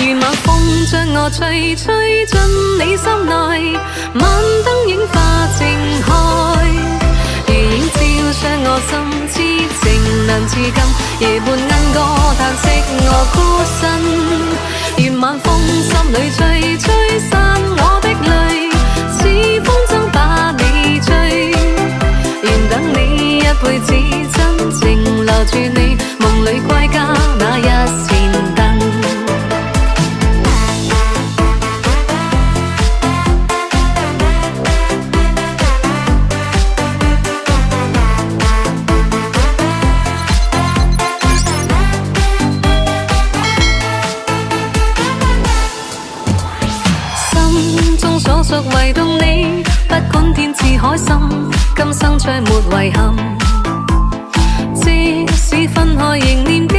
如晚風將我吹進你心內，晚燈映花正開，如映照將我心痴情難自禁，夜半鶯歌嘆息我孤身，願晚風心裏吹散我的淚，似風箏把你追，願等你一輩子真情留住你，夢裏歸家那一扇燈。所屬唯獨你，不管天賜海深，今生將沒遺憾。即使分開仍念。